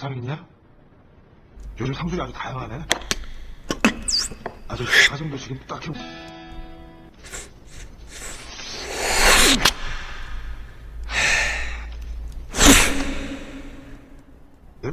사람이냐? 요즘 상술이 아주 다양하네. 아주 가정도 지금 딱히. 네?